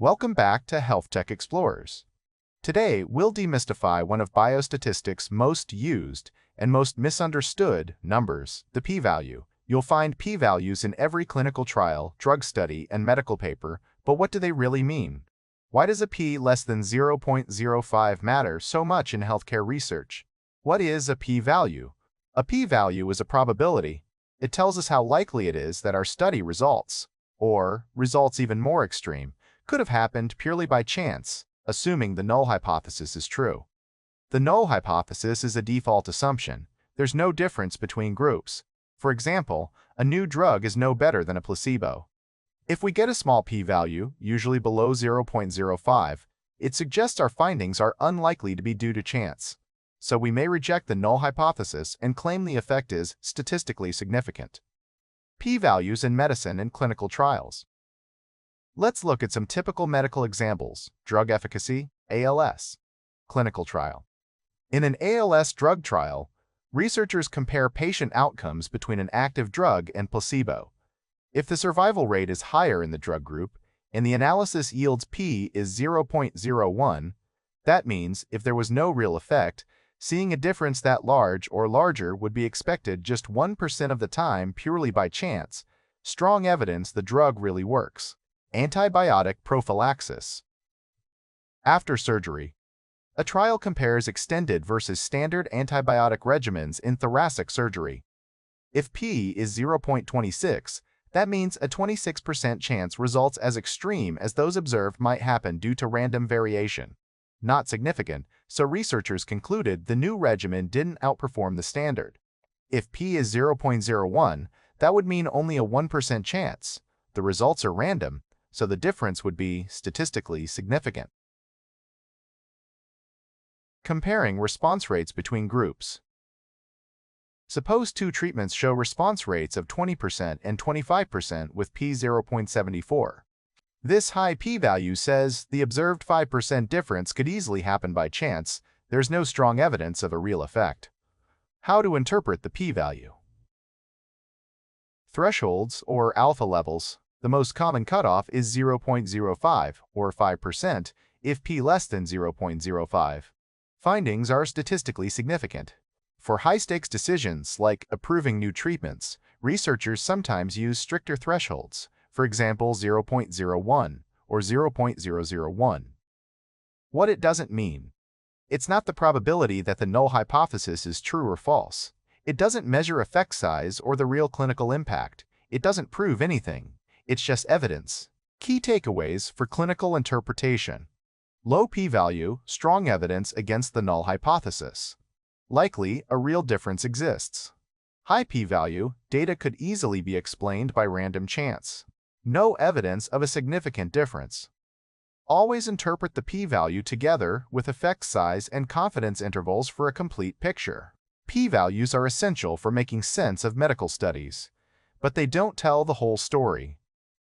Welcome back to Health Tech Explorers. Today, we'll demystify one of biostatistics' most used and most misunderstood numbers, the p-value. You'll find p-values in every clinical trial, drug study, and medical paper, but what do they really mean? Why does a p less than 0.05 matter so much in healthcare research? What is a p-value? A p-value is a probability. It tells us how likely it is that our study results, or results even more extreme, could have happened purely by chance, assuming the null hypothesis is true. The null hypothesis is a default assumption. There's no difference between groups. For example, a new drug is no better than a placebo. If we get a small p-value, usually below 0.05, it suggests our findings are unlikely to be due to chance. So we may reject the null hypothesis and claim the effect is statistically significant. P-values in medicine and clinical trials. Let's look at some typical medical examples: drug efficacy, ALS. Clinical trial. In an ALS drug trial, researchers compare patient outcomes between an active drug and placebo. If the survival rate is higher in the drug group and the analysis yields p is 0.01, that means if there was no real effect, seeing a difference that large or larger would be expected just 1% of the time purely by chance. Strong evidence the drug really works. Antibiotic prophylaxis. After surgery, a trial compares extended versus standard antibiotic regimens in thoracic surgery. If p is 0.26, that means a 26% chance results as extreme as those observed might happen due to random variation. Not significant, so researchers concluded the new regimen didn't outperform the standard. If p is 0.01, that would mean only a 1% chance. The results are random, so the difference would be statistically significant. Comparing response rates between groups. Suppose two treatments show response rates of 20% and 25% with p 0.74. This high p-value says the observed 5% difference could easily happen by chance. There's no strong evidence of a real effect. How to interpret the p-value? Thresholds, or alpha levels. The most common cutoff is 0.05, or 5%, if p less than 0.05. Findings are statistically significant. For high-stakes decisions like approving new treatments, researchers sometimes use stricter thresholds, for example 0.01 or 0.001. What it doesn't mean. It's not the probability that the null hypothesis is true or false. It doesn't measure effect size or the real clinical impact. It doesn't prove anything. It's just evidence. Key takeaways for clinical interpretation. Low p-value, strong evidence against the null hypothesis. Likely, a real difference exists. High p-value, data could easily be explained by random chance. No evidence of a significant difference. Always interpret the p-value together with effect size and confidence intervals for a complete picture. P-values are essential for making sense of medical studies, but they don't tell the whole story.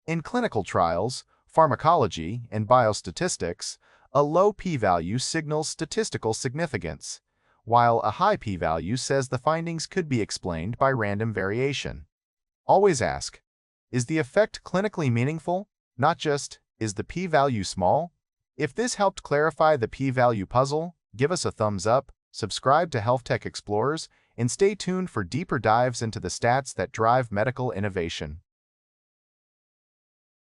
In clinical trials, pharmacology, and biostatistics, a low p-value signals statistical significance, while a high p-value says the findings could be explained by random variation. Always ask, is the effect clinically meaningful? Not just, is the p-value small? If this helped clarify the p-value puzzle, give us a thumbs up, subscribe to Health Tech Explorers, and stay tuned for deeper dives into the stats that drive medical innovation.